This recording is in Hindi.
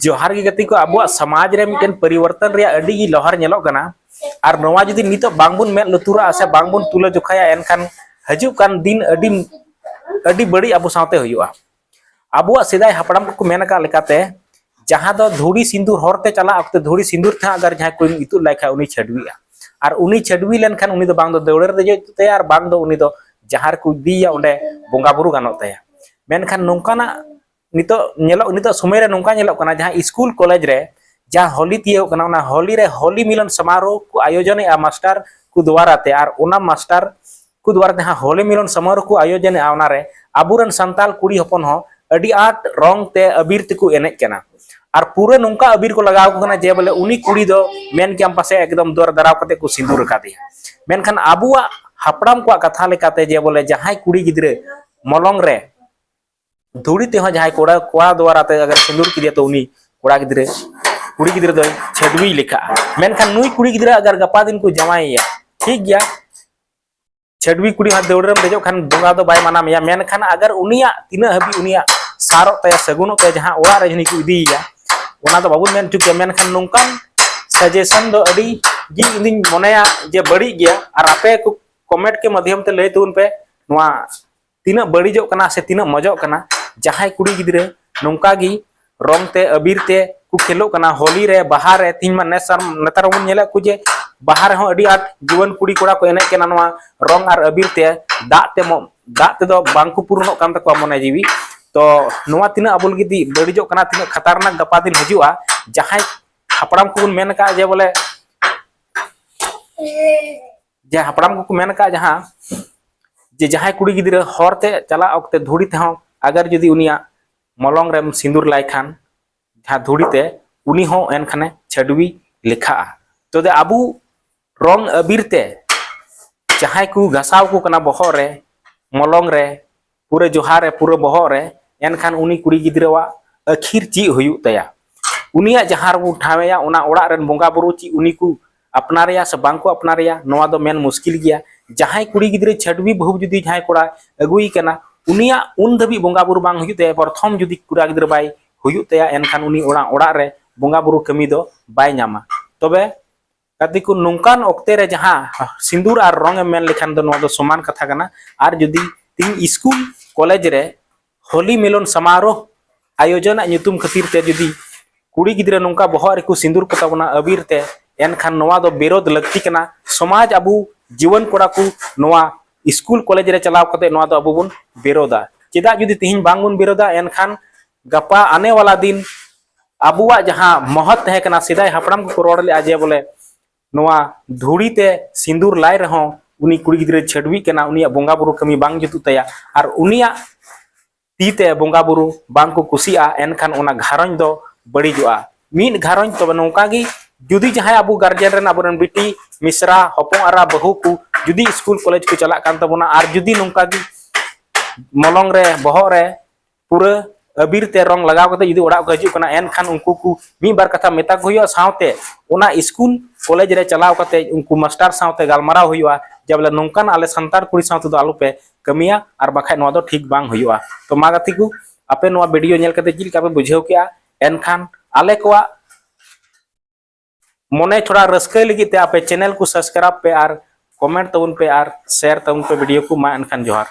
जोहार की गति को अब समाज रे मिटन परिवर्तन रे अडी गी लहर नेलो कना और नवा जुदी नितो बांगबुन में लुतुरा से बांगबुन तुला जोखाया एनखान हजू कान दिन अडी अडी बड़ी अब साथे हुआ अब सेदाय हपड़ाम को मेन का लेकाते जहां दो धूड़ी सिंदूर हरते चला अक्ते धूड़ी सिंदूर था अगर जहां कोई इतु लाइखा उनी छडवीया और उनी छडवी लेनखान उनी दो बांग दो दौड़े रे देजो तया और बांग दो उनी दो जहार को दिया उंडे बोंगा बुरु गानोत तया मेनखान नोंकाना नितो नेलो नितो समय रे नोंका नेलो कना जहां स्कूल कॉलेज रे जहां होली तियो कना ना होली रे होली मिलन समारोह को आयोजन आ मास्टर को द्वारा ते और ओना मास्टर को द्वारा जहां होली मिलन समारोह को आयोजन आ ओना रे आबुरन संताल कुड़ी हपन हो अडी आट रंग ते अबीर ते को एनेज कना और पूरे नोंका अबीर को लगाव को कना जे बोले उनी कुड़ी दो मेन के पासे एकदम दर दराव कते को सिंदूर का दिया मेनखान आबुआ हपड़ाम को कथा लेकाते जे बोले जहां कुड़ी गिद्रे मलंग रे धूड़ी ते जहां कोड़ा कोड़ा द्वारा ते अगर सिंदूर की दिया तो उनी कोड़ा गिद्रे कुड़ी गिद्रे दो छडवी लिखा मेनखान नुई कुड़ी गिद्रे अगर गपा दिन को जमाईया ठीक गया छडवी कुड़ी हाथ दौड़रम देजो खान बोंगा दो बाय माना मिया मेनखान अगर उनिया तिना हबी उनिया सारो तया सगुनो ते जहां ओड़ा रे जनी को इदीया ओना तो बाबू मेन चुके मेनखान नोंकान सजेशन दो अडी जी इंदिन मोनेया जे बड़ी गया और आपे को कमेंट के माध्यम ते लय तुन पे नोआ तीना बड़ीजो कना से तीना मजो कना जहां कुड़ी गिद्रे नोंका गी रंग ते अबीर ते को खेलो कना होली रे बाहर रे तीन मन नेतार मन नेला को जे बाहर हो अडी आट जीवन कुड़ी कोड़ा को एने केना नोआ रंग और अबीर ते दाते दो बांकु पूर्णो कान तको मने जीवी तो नोआ तीना अबुल गिदी बड़ीजो कना तीना खतरनाक गपा दिन हजुआ जहां हपड़ाम को मेन का जे बोले जे हपड़ाम को मेन का जहां जे जहां कुड़ी गिद्रे हरते चला अक्ते धूड़ी ते अगर जुदी उनिया मलंग रेम सिंदूर लाइखान जहां धूड़ी ते उनी हो एनखाने छडवी लिखा तो दे आबू रंग अबीर ते जहां को घसाव को कना बहो रे मलंग रे पूरे जोहार रे पूरे बहो रे एनखान उनी कुड़ी गिद्रेवा आखिर ची हुयु तया उनिया जहां रो ठावेया उना ओड़ा रेन बोंगा बुरु ची उनी को अपनारिया से बांको अपनारिया नोआ दो मेन मुश्किल गया जहां कुड़ी गिद्रे छडवी बहु जुदी जहां कोड़ा अगुई कना उनिया उन दबी बोंगा बुरु बांग हुयु ते प्रथम जुदी कुड़ा गिद्रे बाय हुयु तया एनखान उनी ओड़ा ओड़ा रे बोंगा बुरु कमी दो बाय नामा तबे कति को नोंकान ओक्ते रे जहां सिंदूर और रंग मेन लेखान दो नोआ दो समान कथा कना और जुदी तीन स्कूल कॉलेज रे होली मिलन समारोह आयोजन नुतुम खातिर ते जुदी कुड़ी गिद्रे नोंका बहो रे को सिंदूर को तबना अबीर ते एनखान नोआ दो विरोध लगती कना समाज अबू जीवन कोड़ा को नोआ स्कूल कॉलेज रे चलाव कते नोआ दो अबू बुन विरोधा चेदा जुदी तिहिन बांग बुन विरोधा एनखान गपा आने वाला दिन अबुआ जहां महत है कना सिदाय हपड़ाम को रोड ले आजे बोले नोआ धूड़ी ते सिंदूर लाय रहो उनी कुड़ी गिद्रे छडवी कना उनिया बोंगा बुरु कमी बांग जुतु तया और उनिया तीते बोंगा बुरु बांग को कुसिया एनखान ओना घारंज दो बड़ीजुआ मीन घारंज तो नोंका गी जुदी जहां अबू गार्जियन रेन अबुरन बिटी मिश्रा हपो आरा बहु को जुदी स्कूल कॉलेज को चला कान तबना और जुदी नोंका गी मलंग रे बहो रे पूरे अबीर ते रंग लगाव कते जुदी ओड़ा को हजू कना एनखान उनको को मी बार कथा मेता को हुआ सावते ओना स्कूल कॉलेज रे चलाव कते उनको मास्टर सावते गालमाराव हुआ जब नोंकान आले संतार कुड़ी सावते दो आलू पे कमिया और बाखाय नोआ दो ठीक बांग हुआ तो मा गति को आपे नोआ वीडियो नेल कते जिल का बुझेव किया एनखान आले कोआ मने थोड़ा रस्के लगी ते आपे चैनल को सब्सक्राइब पे और कमेंट तउन पे और शेयर तउन पे वीडियो को मा एनखान जोहार।